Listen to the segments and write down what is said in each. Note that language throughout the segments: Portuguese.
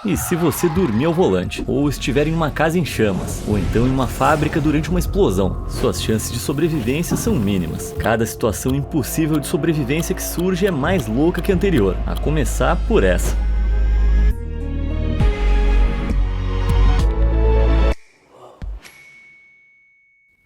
E se você dormir ao volante, ou estiver em uma casa em chamas, ou então em uma fábrica durante uma explosão, suas chances de sobrevivência são mínimas. Cada situação impossível de sobrevivência que surge é mais louca que a anterior, a começar por essa.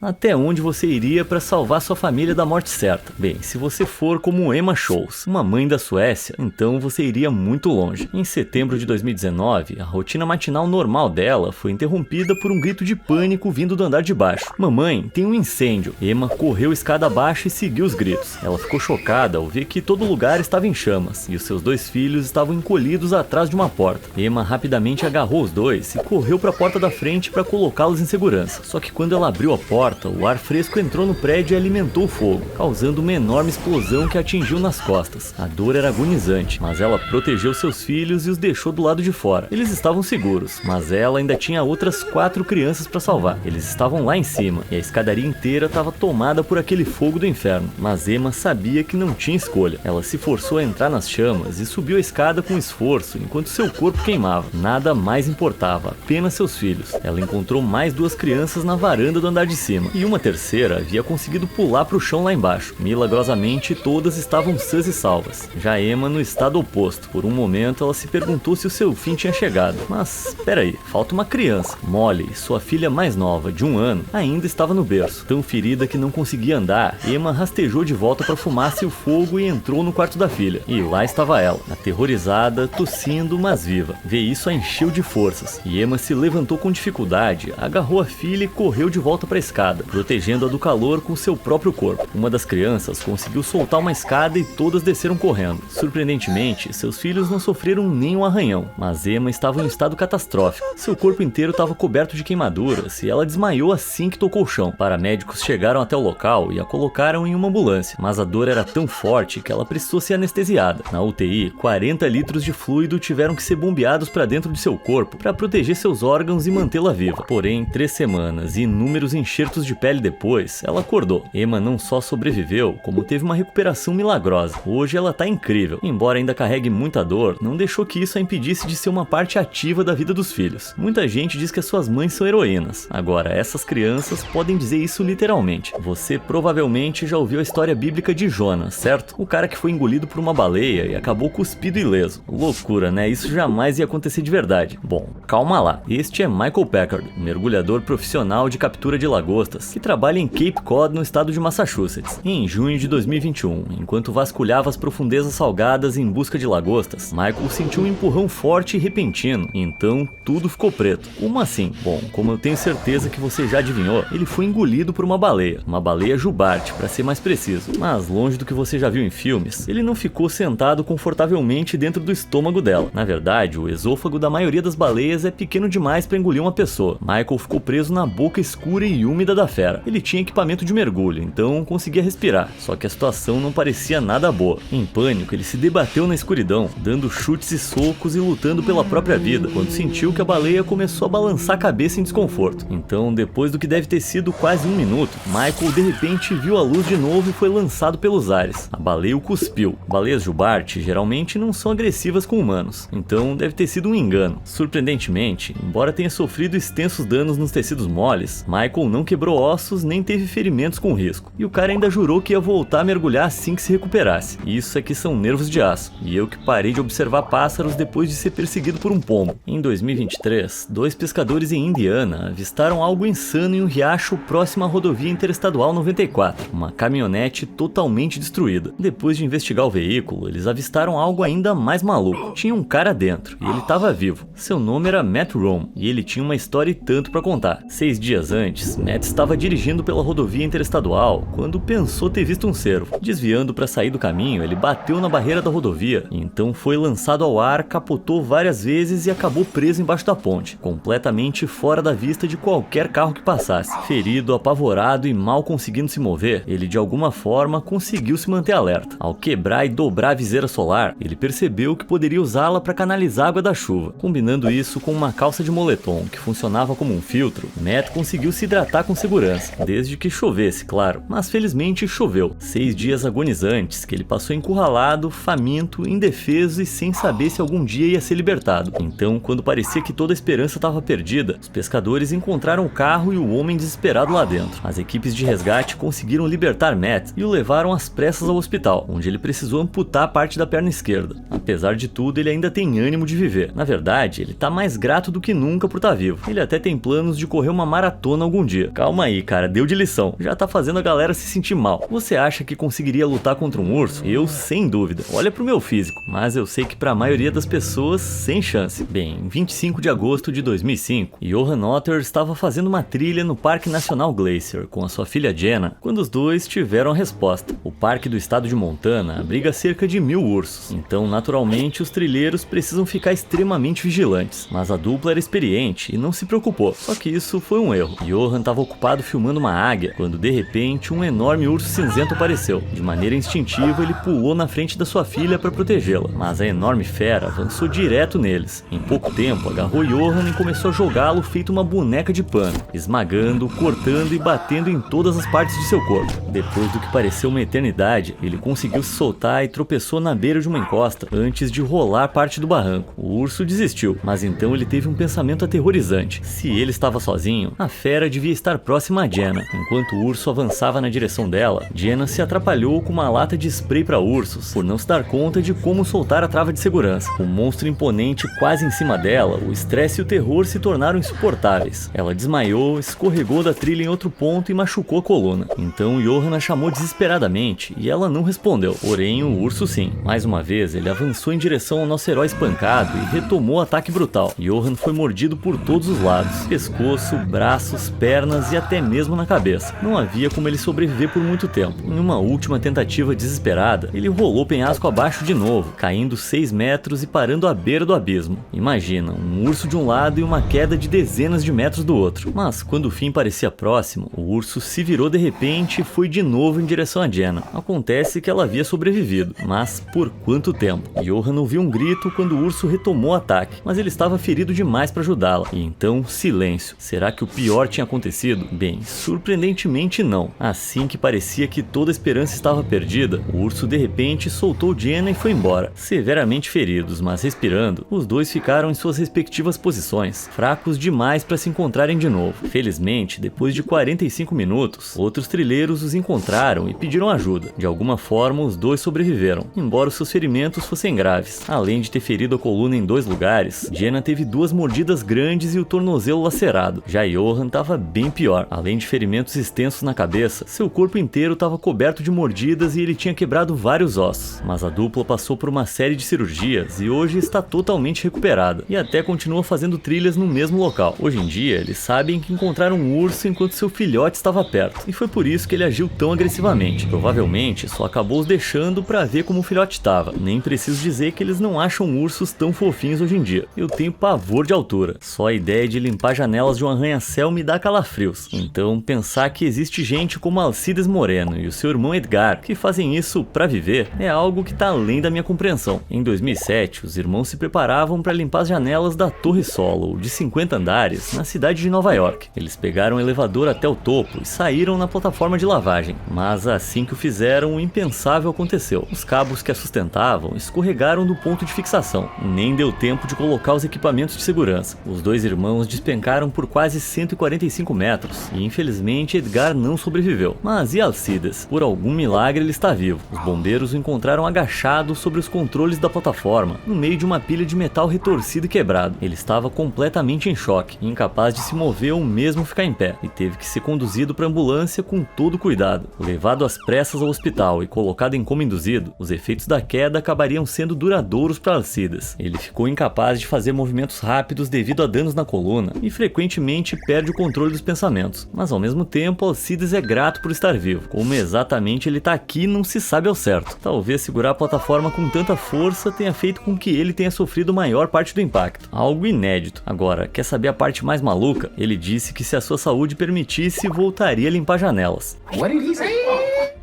Até onde você iria para salvar sua família da morte certa? Bem, se você for como Emma Scholz, uma mãe da Suécia, então você iria muito longe. Em setembro de 2019, a rotina matinal normal dela foi interrompida por um grito de pânico vindo do andar de baixo. Mamãe, tem um incêndio. Emma correu escada abaixo e seguiu os gritos. Ela ficou chocada ao ver que todo lugar estava em chamas e os seus dois filhos estavam encolhidos atrás de uma porta. Emma rapidamente agarrou os dois e correu para a porta da frente para colocá-los em segurança. Só que quando ela abriu a porta, o ar fresco entrou no prédio e alimentou o fogo, causando uma enorme explosão que atingiu nas costas. A dor era agonizante, mas ela protegeu seus filhos e os deixou do lado de fora. Eles estavam seguros, mas ela ainda tinha outras 4 crianças para salvar. Eles estavam lá em cima, e a escadaria inteira estava tomada por aquele fogo do inferno. Mas Emma sabia que não tinha escolha. Ela se forçou a entrar nas chamas e subiu a escada com esforço, enquanto seu corpo queimava. Nada mais importava, apenas seus filhos. Ela encontrou mais 2 crianças na varanda do andar de cima, e uma terceira havia conseguido pular para o chão lá embaixo. Milagrosamente, todas estavam sãs e salvas. Já Emma no estado oposto. Por um momento, ela se perguntou se o seu fim tinha chegado. Mas, peraí, falta uma criança. Molly, sua filha mais nova, de 1 ano, ainda estava no berço. Tão ferida que não conseguia andar, Emma rastejou de volta para a fumaça e o fogo e entrou no quarto da filha. E lá estava ela, aterrorizada, tossindo, mas viva. Ver isso a encheu de forças. E Emma se levantou com dificuldade, agarrou a filha e correu de volta para a escada, protegendo-a do calor com seu próprio corpo. Uma das crianças conseguiu soltar uma escada e todas desceram correndo. Surpreendentemente, seus filhos não sofreram nenhum arranhão, mas Emma estava em um estado catastrófico. Seu corpo inteiro estava coberto de queimaduras e ela desmaiou assim que tocou o chão. Paramédicos chegaram até o local e a colocaram em uma ambulância, mas a dor era tão forte que ela precisou ser anestesiada. Na UTI, 40 litros de fluido tiveram que ser bombeados para dentro de seu corpo para proteger seus órgãos e mantê-la viva. Porém, 3 semanas e inúmeros enxertos de pele depois, ela acordou. Emma não só sobreviveu, como teve uma recuperação milagrosa. Hoje ela tá incrível. Embora ainda carregue muita dor, não deixou que isso a impedisse de ser uma parte ativa da vida dos filhos. Muita gente diz que as suas mães são heroínas. Agora, essas crianças podem dizer isso literalmente. Você provavelmente já ouviu a história bíblica de Jonas, certo? O cara que foi engolido por uma baleia e acabou cuspido ileso. Loucura, né? Isso jamais ia acontecer de verdade. Bom, calma lá. Este é Michael Packard, mergulhador profissional de captura de lagostas, que trabalha em Cape Cod, no estado de Massachusetts. Em junho de 2021, enquanto vasculhava as profundezas salgadas em busca de lagostas, Michael sentiu um empurrão forte e repentino, então tudo ficou preto. Como assim? Bom, como eu tenho certeza que você já adivinhou, ele foi engolido por uma baleia jubarte, para ser mais preciso. Mas longe do que você já viu em filmes, ele não ficou sentado confortavelmente dentro do estômago dela. Na verdade, o esôfago da maioria das baleias é pequeno demais para engolir uma pessoa. Michael ficou preso na boca escura e úmida da fera. Ele tinha equipamento de mergulho, então conseguia respirar, só que a situação não parecia nada boa. Em pânico, ele se debateu na escuridão, dando chutes e socos e lutando pela própria vida, quando sentiu que a baleia começou a balançar a cabeça em desconforto. Então, depois do que deve ter sido quase 1 minuto, Michael de repente viu a luz de novo e foi lançado pelos ares. A baleia o cuspiu. Baleias jubarte geralmente não são agressivas com humanos, então deve ter sido um engano. Surpreendentemente, embora tenha sofrido extensos danos nos tecidos moles, Michael não quebrou ossos nem teve ferimentos com risco. E o cara ainda jurou que ia voltar a mergulhar assim que se recuperasse. Isso aqui são nervos de aço. E eu que parei de observar pássaros depois de ser perseguido por um pombo. Em 2023, 2 pescadores em Indiana avistaram algo insano em um riacho próximo à rodovia interestadual 94. Uma caminhonete totalmente destruída. Depois de investigar o veículo, eles avistaram algo ainda mais maluco. Tinha um cara dentro e ele estava vivo. Seu nome era Matt Rome e ele tinha uma história e tanto para contar. 6 dias antes, Matt estava dirigindo pela rodovia interestadual quando pensou ter visto um cervo. Desviando para sair do caminho, ele bateu na barreira da rodovia, então foi lançado ao ar, capotou várias vezes e acabou preso embaixo da ponte, completamente fora da vista de qualquer carro que passasse. Ferido, apavorado e mal conseguindo se mover, ele de alguma forma conseguiu se manter alerta. Ao quebrar e dobrar a viseira solar, ele percebeu que poderia usá-la para canalizar a água da chuva. Combinando isso com uma calça de moletom que funcionava como um filtro, Matt conseguiu se hidratar com segurança, desde que chovesse, claro. Mas felizmente choveu. 6 dias agonizantes que ele passou encurralado, faminto, indefeso e sem saber se algum dia ia ser libertado. Então, quando parecia que toda a esperança estava perdida, os pescadores encontraram o carro e o homem desesperado lá dentro. As equipes de resgate conseguiram libertar Matt e o levaram às pressas ao hospital, onde ele precisou amputar parte da perna esquerda. Apesar de tudo, ele ainda tem ânimo de viver. Na verdade, ele tá mais grato do que nunca por estar vivo. Ele até tem planos de correr uma maratona algum dia. Calma aí, cara, deu de lição. Já tá fazendo a galera se sentir mal. Você acha que conseguiria lutar contra um urso? Eu, sem dúvida. Olha pro meu físico. Mas eu sei que pra maioria das pessoas, sem chance. Bem, em 25 de agosto de 2005, Johan Otter estava fazendo uma trilha no Parque Nacional Glacier com a sua filha Jenna, quando os dois tiveram a resposta. O parque do estado de Montana abriga cerca de 1000 ursos. Então, naturalmente, os trilheiros precisam ficar extremamente vigilantes. Mas a dupla era experiente e não se preocupou. Só que isso foi um erro. Johan estava ocupado filmando uma águia, quando de repente um enorme urso cinzento apareceu. De maneira instintiva, ele pulou na frente da sua filha para protegê-la. Mas a enorme fera avançou direto neles. Em pouco tempo, agarrou Johan e começou a jogá-lo feito uma boneca de pano, esmagando, cortando e batendo em todas as partes de seu corpo. Depois do que pareceu uma eternidade, ele conseguiu se soltar e tropeçou na beira de uma encosta antes de rolar parte do barranco. O urso desistiu, mas então ele teve um pensamento aterrorizante. Se ele estava sozinho, a fera devia estar próxima a Jenna. Enquanto o urso avançava na direção dela, Jenna se atrapalhou com uma lata de spray para ursos, por não se dar conta de como soltar a trava de segurança. O monstro imponente quase em cima dela, o estresse e o terror se tornaram insuportáveis. Ela desmaiou, escorregou da trilha em outro ponto e machucou a coluna. Então Johan a chamou desesperadamente e ela não respondeu. Porém, o urso sim. Mais uma vez, ele avançou em direção ao nosso herói espancado e retomou o ataque brutal. Johan foi mordido por todos os lados: pescoço, braços, pernas e até mesmo na cabeça. Não havia como ele sobreviver por muito tempo. Em uma última tentativa desesperada, ele rolou o penhasco abaixo de novo, caindo 6 metros e parando à beira do abismo. Imagina, um urso de um lado e uma queda de dezenas de metros do outro. Mas quando o fim parecia próximo, o urso se virou de repente e foi de novo em direção a Jenna. Acontece que ela havia sobrevivido, mas por quanto tempo? Johan ouviu um grito quando o urso retomou o ataque, mas ele estava ferido demais para ajudá-la. E então, silêncio. Será que o pior tinha acontecido? Bem, surpreendentemente não. Assim que parecia que toda a esperança estava perdida, o urso de repente soltou Jenna e foi embora. Severamente feridos, mas respirando, os dois ficaram em suas respectivas posições, fracos demais para se encontrarem de novo. Felizmente, depois de 45 minutos, outros trilheiros os encontraram e pediram ajuda. De alguma forma, os dois sobreviveram, embora os seus ferimentos fossem graves. Além de ter ferido a coluna em 2 lugares, Jenna teve 2 mordidas grandes e o tornozelo lacerado. Já Johan estava bem pior. Além de ferimentos extensos na cabeça, seu corpo inteiro estava coberto de mordidas e ele tinha quebrado vários ossos. Mas a dupla passou por uma série de cirurgias e hoje está totalmente recuperada, e até continua fazendo trilhas no mesmo local. Hoje em dia, eles sabem que encontraram um urso enquanto seu filhote estava perto, e foi por isso que ele agiu tão agressivamente. Provavelmente só acabou os deixando para ver como o filhote estava. Nem preciso dizer que eles não acham ursos tão fofinhos hoje em dia. Eu tenho pavor de altura. Só a ideia de limpar janelas de um arranha-céu me dá calafrios. Então, pensar que existe gente como Alcides Moreno e o seu irmão Edgar que fazem isso para viver é algo que está além da minha compreensão. Em 2007, os irmãos se preparavam para limpar as janelas da Torre Solo, de 50 andares, na cidade de Nova York. Eles pegaram o elevador até o topo e saíram na plataforma de lavagem. Mas assim que o fizeram, o impensável aconteceu. Os cabos que a sustentavam escorregaram do ponto de fixação. Nem deu tempo de colocar os equipamentos de segurança. Os dois irmãos despencaram por quase 145 metros e infelizmente Edgar não sobreviveu. Mas e Alcides? Por algum milagre ele está vivo. Os bombeiros o encontraram agachado sobre os controles da plataforma, no meio de uma pilha de metal retorcido e quebrado. Ele estava completamente em choque, incapaz de se mover ou mesmo ficar em pé, e teve que ser conduzido para a ambulância com todo cuidado. Levado às pressas ao hospital e colocado em coma induzido, os efeitos da queda acabariam sendo duradouros para Alcides. Ele ficou incapaz de fazer movimentos rápidos devido a danos na coluna e frequentemente perde o controle dos pensamentos. Mas ao mesmo tempo, Alcides é grato por estar vivo. Como exatamente ele está aqui não se sabe ao certo. Talvez segurar a plataforma com tanta força tenha feito com que ele tenha sofrido maior parte do impacto. Algo inédito. Agora, quer saber a parte mais maluca? Ele disse que se a sua saúde permitisse, voltaria a limpar janelas. What did he say?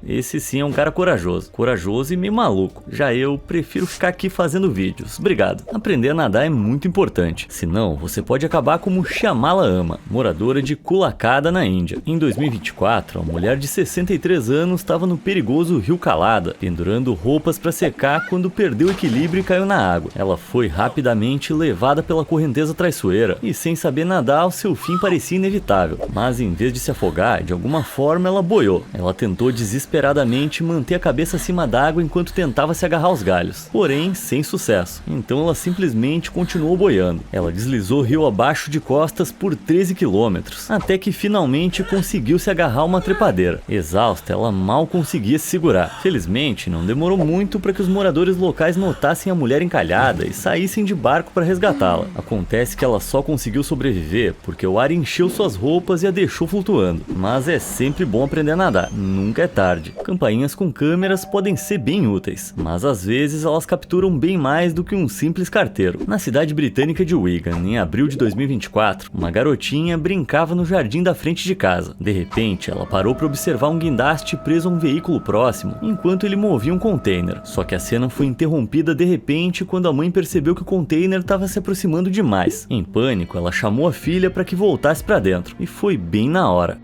esse sim é um cara corajoso. Corajoso e meio maluco. Já eu prefiro ficar aqui fazendo vídeos. Obrigado. Aprender a nadar é muito importante. Senão, você pode acabar como Shyamala Ama, moradora de Kulakada, na Índia. Em 2024, a mulher de 63 anos estava no perigoso Rio Kalada, pendurando roupas para secar quando perdeu o equilíbrio e caiu na água. Ela foi rapidamente levada pela correnteza traiçoeira e, sem saber nadar, o seu fim parecia inevitável. Mas em vez de se afogar, de alguma forma ela boiou. Ela tentou desesperadamente manter a cabeça acima d'água enquanto tentava se agarrar aos galhos, porém sem sucesso. Então ela simplesmente continuou boiando. Ela deslizou rio abaixo de costas por 13 quilômetros, até que finalmente conseguiu se agarrar a uma trepadeira. Exausta, ela mal conseguia se segurar. Felizmente, não demorou muito para que os moradores locais notassem a mulher encalhada e saíssem de barco para resgatá-la. Acontece que ela só conseguiu sobreviver porque o ar encheu suas roupas e a deixou flutuando. Mas é sempre bom aprender a nadar, nunca é tarde. Campainhas com câmeras podem ser bem úteis, mas às vezes elas capturam bem mais do que um simples carteiro. Na cidade britânica de Wigan, em abril de 2024, uma garotinha brincava no jardim da frente de casa. De repente, ela parou para observar um guindaste preso a um veículo próximo, enquanto ele movia um container. Só que a cena foi interrompida de repente quando a mãe percebeu que o container estava se aproximando demais. Em pânico, ela chamou a filha para que voltasse para dentro, e foi bem na hora.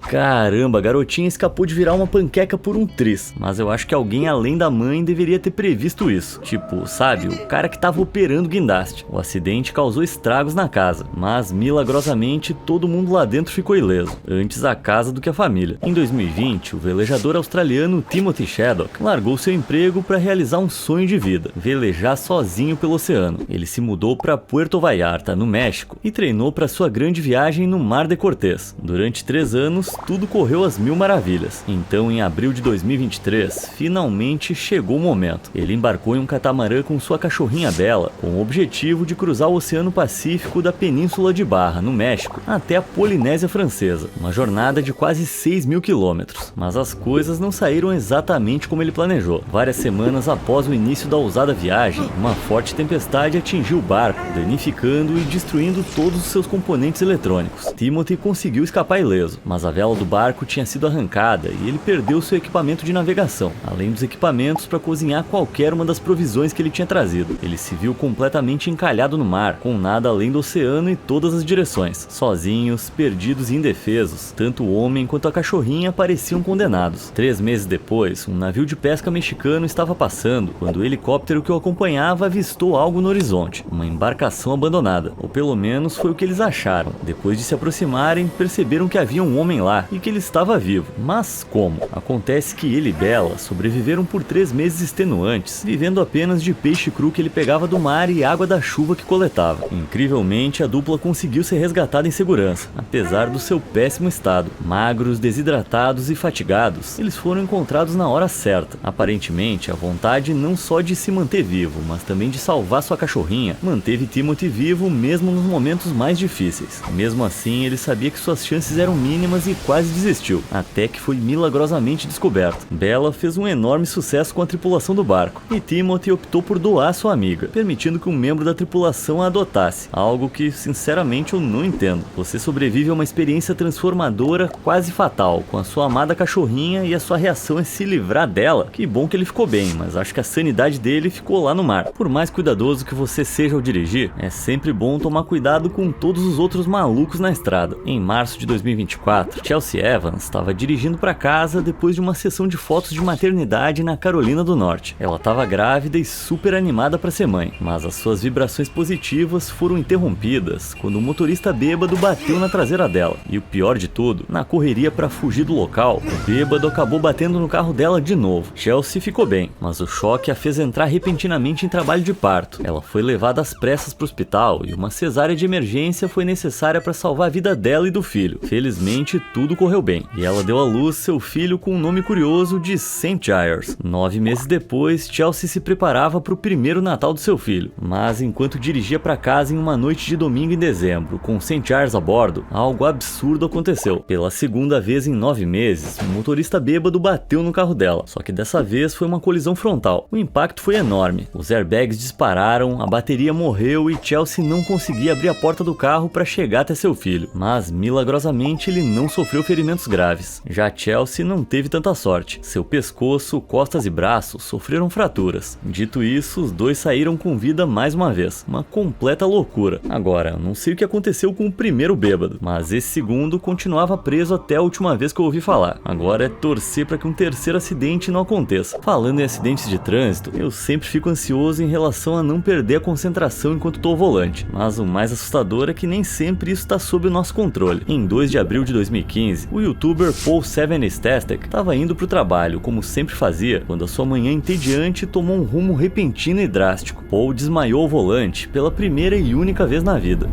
Caramba, a garotinha escapou de virar uma panqueca por um triz, mas eu acho que alguém além da mãe deveria ter previsto isso. Tipo, sabe, o cara que tava operando o guindaste. O acidente causou estragos na casa, mas milagrosamente todo mundo lá dentro ficou ileso, antes a casa do que a família. Em 2020, o velejador australiano Timothy Shaddock largou seu emprego para realizar um sonho de vida, velejar sozinho pelo oceano. Ele se mudou para Puerto Vallarta, no México, e treinou para sua grande viagem no Mar de Cortés. Durante 3 anos, tudo correu às mil maravilhas. Então, em abril de 2023, finalmente chegou o momento. Ele embarcou em um catamarã com sua cachorrinha Bella, com o objetivo de cruzar o Oceano Pacífico da Península de Barra, no México, até a Polinésia Francesa. Uma jornada de quase 6.000 quilômetros. Mas as coisas não saíram exatamente como ele planejou. Várias semanas após o início da ousada viagem, uma forte tempestade atingiu o barco, danificando e destruindo todos os seus componentes eletrônicos. Timothy conseguiu escapar ileso, mas a vela do barco tinha sido arrancada e ele perdeu seu equipamento de navegação, além dos equipamentos para cozinhar qualquer uma das provisões que ele tinha trazido. Ele se viu completamente encalhado no mar, com nada além do oceano em todas as direções. Sozinhos, perdidos e indefesos, tanto o homem quanto a cachorrinha pareciam condenados. 3 meses depois, um navio de pesca mexicano estava passando, quando o helicóptero que o acompanhava avistou algo no horizonte, uma embarcação abandonada, ou pelo menos foi o que eles acharam. Depois de se aproximarem, perceberam que havia um homem lá e que ele estava vivo. Mas como? Acontece que ele e Bella sobreviveram por 3 meses extenuantes, vivendo apenas de peixe cru que ele pegava do mar e água da chuva que coletava. Incrivelmente, a dupla conseguiu ser resgatada em segurança, apesar do seu péssimo estado. Magros, desidratados e fatigados, eles foram encontrados na hora certa. Aparentemente, a vontade não só de se manter vivo, mas também de salvar sua cachorrinha, manteve Timothy vivo mesmo nos momentos mais difíceis. Mesmo assim, ele sabia que suas chances eram mínimas e quase desistiu, até que foi milagrosamente descoberto. Bella fez um enorme sucesso com a tripulação do barco, e Timothy optou por doar sua amiga, permitindo que um membro da tripulação a adotasse, algo que sinceramente eu não entendo. Você sobrevive a uma experiência transformadora quase fatal, com a sua amada cachorrinha, e a sua reação é se livrar dela. Que bom que ele ficou bem, mas acho que a sanidade dele ficou lá no mar. Por mais cuidadoso que você seja ao dirigir, é sempre bom tomar cuidado com todos os outros malucos na estrada. Em março de 2024, Chelsea Evans estava dirigindo para casa depois de uma sessão de fotos de maternidade na Carolina do Norte. Ela estava grávida e super animada para ser mãe, mas as suas vibrações positivas foram interrompidas quando um motorista bêbado bateu na traseira dela. E o pior de tudo, na correria para fugir do local, o bêbado acabou batendo no carro dela de novo. Chelsea ficou bem, mas o choque a fez entrar repentinamente em trabalho de parto. Ela foi levada às pressas para o hospital e uma cesárea de emergência foi necessária para salvar a vida dela e do filho. Felizmente, tudo tudo correu bem, e ela deu à luz seu filho com um nome curioso de St. Giles. 9 meses depois, Chelsea se preparava para o primeiro Natal do seu filho, mas enquanto dirigia para casa em uma noite de domingo em dezembro, com St. Giles a bordo, algo absurdo aconteceu. Pela segunda vez em 9 meses, um motorista bêbado bateu no carro dela, só que dessa vez foi uma colisão frontal. O impacto foi enorme, os airbags dispararam, a bateria morreu e Chelsea não conseguia abrir a porta do carro para chegar até seu filho, mas milagrosamente ele não sofreu ferimentos graves. Já Chelsea não teve tanta sorte, seu pescoço, costas e braços sofreram fraturas. Dito isso, os dois saíram com vida mais uma vez, uma completa loucura. Agora, não sei o que aconteceu com o primeiro bêbado, mas esse segundo continuava preso até a última vez que eu ouvi falar. Agora é torcer para que um terceiro acidente não aconteça. Falando em acidentes de trânsito, eu sempre fico ansioso em relação a não perder a concentração enquanto estou ao volante, mas o mais assustador é que nem sempre isso está sob o nosso controle. Em 2 de abril de 2015, o youtuber Paul Sevenestastek estava indo para o trabalho, como sempre fazia, quando a sua manhã entediante tomou um rumo repentino e drástico. Paul desmaiou ao volante pela primeira e única vez na vida.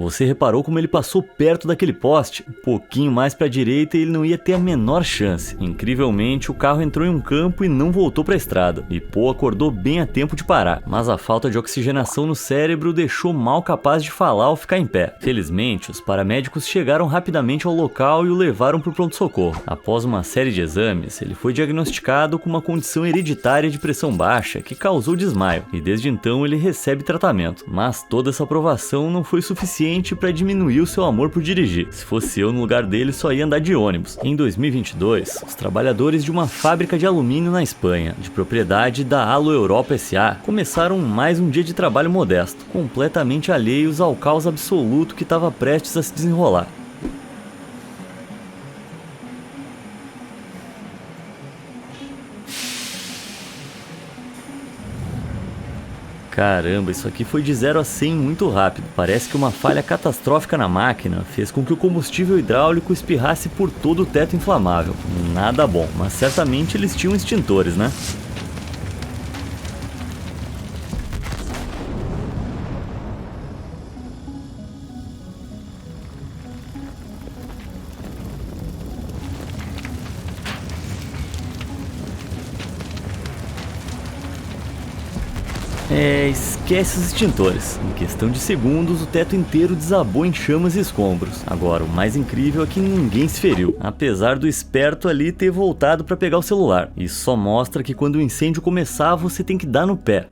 Você reparou como ele passou perto daquele poste? Um pouquinho mais para a direita e ele não ia ter a menor chance. Incrivelmente, o carro entrou em um campo e não voltou para a estrada. E Paul acordou bem a tempo de parar, mas a falta de oxigenação no cérebro o deixou mal capaz de falar ou ficar em pé. Felizmente, os paramédicos chegaram rapidamente ao local e o levaram para o pronto-socorro. Após uma série de exames, ele foi diagnosticado com uma condição hereditária de pressão baixa que causou desmaio, e desde então ele recebe tratamento. Mas toda essa aprovação não foi suficiente para diminuir o seu amor por dirigir. Se fosse eu no lugar dele, só ia andar de ônibus. Em 2022, os trabalhadores de uma fábrica de alumínio na Espanha, de propriedade da Alo Europa SA, começaram mais um dia de trabalho modesto, completamente alheios ao caos absoluto que estava prestes a se desenrolar. Caramba, isso aqui foi de 0 a 100 muito rápido. Parece que uma falha catastrófica na máquina fez com que o combustível hidráulico espirrasse por todo o teto inflamável. Nada bom, mas certamente eles tinham extintores, né? Esquece os extintores. Em questão de segundos, o teto inteiro desabou em chamas e escombros. Agora, o mais incrível é que ninguém se feriu, apesar do esperto ali ter voltado para pegar o celular. Isso só mostra que quando o incêndio começar, você tem que dar no pé.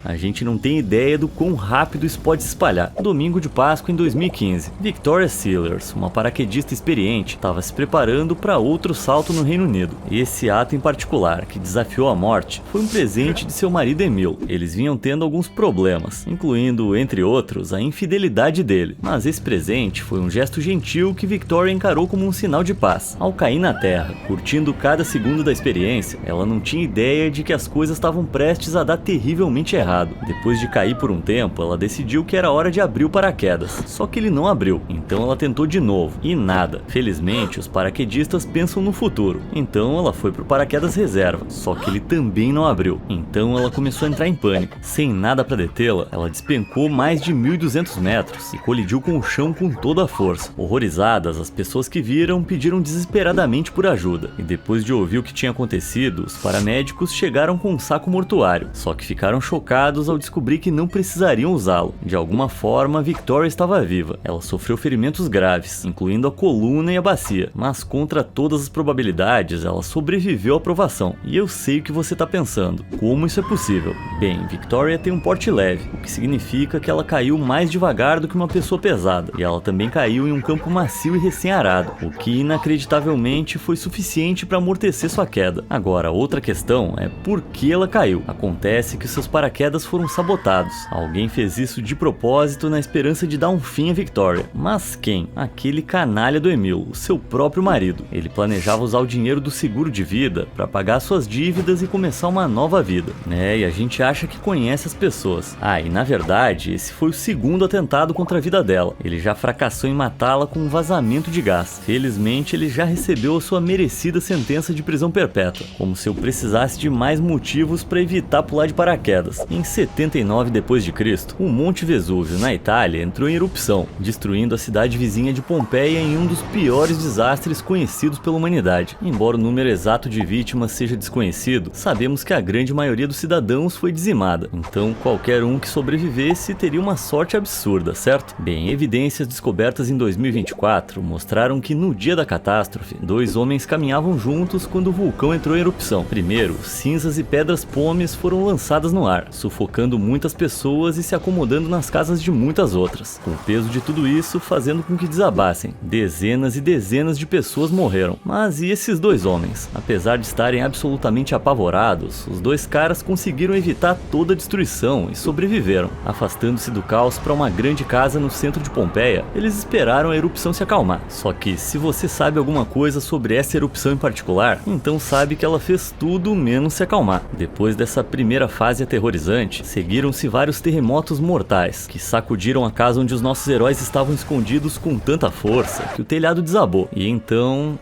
A gente não tem ideia do quão rápido isso pode se espalhar. Domingo de Páscoa em 2015, Victoria Sealers, uma paraquedista experiente, estava se preparando para outro salto no Reino Unido. Esse ato em particular, que desafiou a morte, foi um presente de seu marido Emil. Eles vinham tendo alguns problemas, incluindo, entre outros, a infidelidade dele. Mas esse presente foi um gesto gentil que Victoria encarou como um sinal de paz. Ao cair na terra, curtindo cada segundo da experiência, ela não tinha ideia de que as coisas estavam prestes a dar terrivelmente errado. Depois de cair por um tempo, ela decidiu que era hora de abrir o paraquedas, só que ele não abriu, então ela tentou de novo, e nada. Felizmente, os paraquedistas pensam no futuro, então ela foi pro paraquedas reserva, só que ele também não abriu, então ela começou a entrar em pânico. Sem nada para detê-la, ela despencou mais de 1.200 metros e colidiu com o chão com toda a força. Horrorizadas, as pessoas que viram pediram desesperadamente por ajuda, e depois de ouvir o que tinha acontecido, os paramédicos chegaram com um saco mortuário, só que ficaram chocados ao descobrir que não precisariam usá-lo. De alguma forma, Victoria estava viva. Ela sofreu ferimentos graves, incluindo a coluna e a bacia, mas contra todas as probabilidades, ela sobreviveu à provação. E eu sei o que você está pensando. Como isso é possível? Bem, Victoria tem um porte leve, o que significa que ela caiu mais devagar do que uma pessoa pesada, e ela também caiu em um campo macio e recém-arado, o que inacreditavelmente foi suficiente para amortecer sua queda. Agora, outra questão é por que ela caiu. Acontece que seus paraquedas paraquedas foram sabotados. Alguém fez isso de propósito na esperança de dar um fim à Victoria. Mas quem? Aquele canalha do Emil, o seu próprio marido. Ele planejava usar o dinheiro do seguro de vida para pagar suas dívidas e começar uma nova vida, né? E a gente acha que conhece as pessoas. E na verdade, esse foi o segundo atentado contra a vida dela. Ele já fracassou em matá-la com um vazamento de gás. Felizmente, ele já recebeu a sua merecida sentença de prisão perpétua, como se eu precisasse de mais motivos para evitar pular de paraquedas. Em 79 d.C., o Monte Vesúvio, na Itália, entrou em erupção, destruindo a cidade vizinha de Pompeia em um dos piores desastres conhecidos pela humanidade. Embora o número exato de vítimas seja desconhecido, sabemos que a grande maioria dos cidadãos foi dizimada, então qualquer um que sobrevivesse teria uma sorte absurda, certo? Bem, evidências descobertas em 2024 mostraram que no dia da catástrofe, 2 homens caminhavam juntos quando o vulcão entrou em erupção. Primeiro, cinzas e pedras pomes foram lançadas no ar, sufocando muitas pessoas e se acomodando nas casas de muitas outras, com o peso de tudo isso fazendo com que desabassem. Dezenas e dezenas de pessoas morreram. Mas e esses 2 homens? Apesar de estarem absolutamente apavorados, os 2 caras conseguiram evitar toda a destruição e sobreviveram. Afastando-se do caos para uma grande casa no centro de Pompeia, eles esperaram a erupção se acalmar. Só que, se você sabe alguma coisa sobre essa erupção em particular, então sabe que ela fez tudo menos se acalmar. Depois dessa primeira fase aterrorizante, seguiram-se vários terremotos mortais, que sacudiram a casa onde os nossos heróis estavam escondidos com tanta força que o telhado desabou. E então...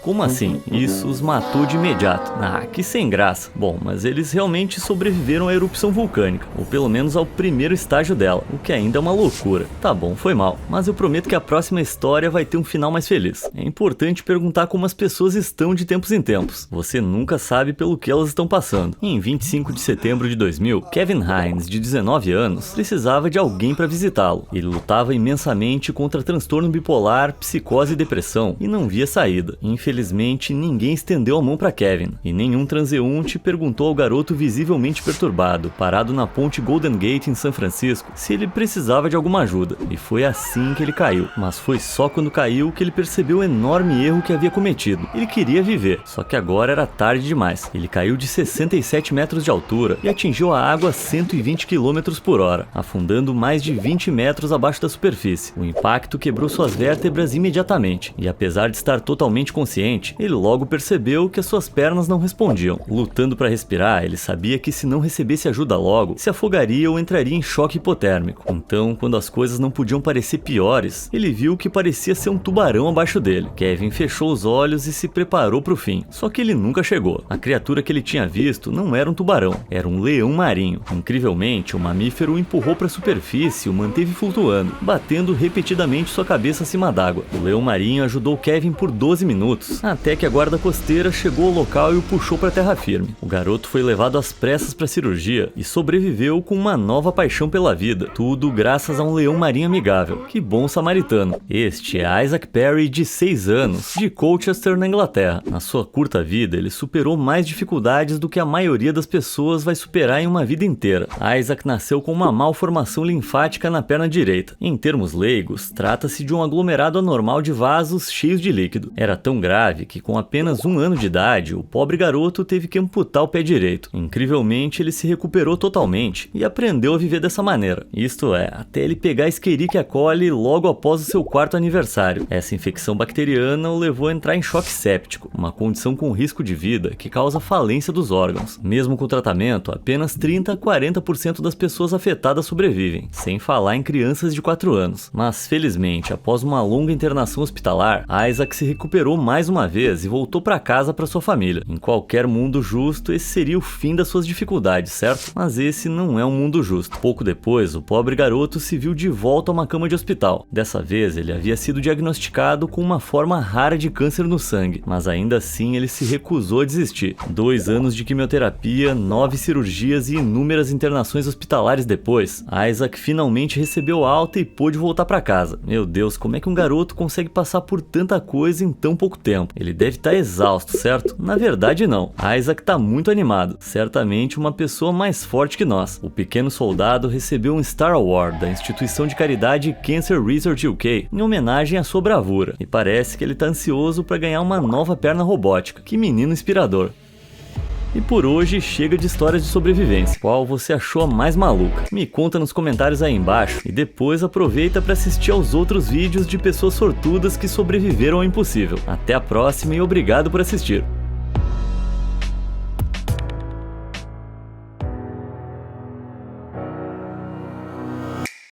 como assim? Isso os matou de imediato. Que sem graça. Bom, mas eles realmente sobreviveram à erupção vulcânica, ou pelo menos ao primeiro estágio dela, o que ainda é uma loucura. Tá bom, foi mal, mas eu prometo que a próxima história vai ter um final mais feliz. É importante perguntar como as pessoas estão de tempos em tempos. Você nunca sabe pelo que elas estão passando. Em 25 de setembro de 2000, Kevin Hines, de 19 anos, precisava de alguém para visitá-lo. Ele lutava imensamente contra transtorno bipolar, psicose e depressão, e não via saída. Infelizmente, ninguém estendeu a mão para Kevin, e nenhum transeunte perguntou ao garoto visivelmente perturbado, parado na ponte Golden Gate em São Francisco, se ele precisava de alguma ajuda. E foi assim que ele caiu. Mas foi só quando caiu que ele percebeu o enorme erro que havia cometido. Ele queria viver, só que agora era tarde demais. Ele caiu de 67 metros de altura e atingiu a água a 120 km por hora, afundando mais de 20 metros abaixo da superfície. O impacto quebrou suas vértebras imediatamente, e apesar de estar totalmente consciente, ele logo percebeu que as suas pernas não respondiam. Lutando para respirar, ele sabia que se não recebesse ajuda logo, se afogaria ou entraria em choque hipotérmico. Então, quando as coisas não podiam parecer piores, ele viu que parecia ser um tubarão abaixo dele. Kevin fechou os olhos e se preparou para o fim. Só que ele nunca chegou. A criatura que ele tinha visto não era um tubarão, era um leão marinho. Incrivelmente, o mamífero o empurrou para a superfície e o manteve flutuando, batendo repetidamente sua cabeça acima d'água. O leão marinho ajudou Kevin por 12 minutos, até que a guarda costeira chegou ao local e o puxou para terra firme. O garoto foi levado às pressas para a cirurgia e sobreviveu com uma nova paixão pela vida, tudo graças a um leão marinho amigável. Que bom samaritano. Este é Isaac Perry, de 6 anos, de Colchester, na Inglaterra. Na sua curta vida, ele superou mais dificuldades do que a maioria das pessoas vai superar em uma vida inteira. Isaac nasceu com uma malformação linfática na perna direita. Em termos leigos, trata-se de um aglomerado anormal de vasos cheios de líquido. Era tão grave que, com apenas 1 ano de idade, o pobre garoto teve que amputar o pé direito. Incrivelmente, ele se recuperou totalmente e aprendeu a viver dessa maneira. Isto é, até ele pegar a Escherichia coli logo após o seu 4º aniversário. Essa infecção bacteriana o levou a entrar em choque séptico, uma condição com risco de vida que causa falência dos órgãos. Mesmo com o tratamento, apenas 30 a 40% das pessoas afetadas sobrevivem, sem falar em crianças de 4 anos. Mas, felizmente, após uma longa internação hospitalar, Isaac se recuperou mais uma vez e voltou para casa para sua família. Em qualquer mundo justo, esse seria o fim das suas dificuldades, certo? Mas esse não é um mundo justo. Pouco depois, o pobre garoto se viu de volta a uma cama de hospital. Dessa vez, ele havia sido diagnosticado com uma forma rara de câncer no sangue, mas ainda assim ele se recusou a desistir. 2 anos de quimioterapia, 9 cirurgias e inúmeras internações hospitalares depois, Isaac finalmente recebeu alta e pôde voltar para casa. Meu Deus, como é que um garoto consegue passar por tanta coisa em tão pouco tempo? Ele deve estar exausto, certo? Na verdade, não. Isaac tá muito animado. Certamente uma pessoa mais forte que nós. O pequeno soldado recebeu um Star Award da instituição de caridade Cancer Research UK em homenagem à sua bravura. E parece que ele tá ansioso para ganhar uma nova perna robótica. Que menino inspirador. E por hoje chega de histórias de sobrevivência. Qual você achou a mais maluca? Me conta nos comentários aí embaixo e depois aproveita para assistir aos outros vídeos de pessoas sortudas que sobreviveram ao impossível. Até a próxima e obrigado por assistir.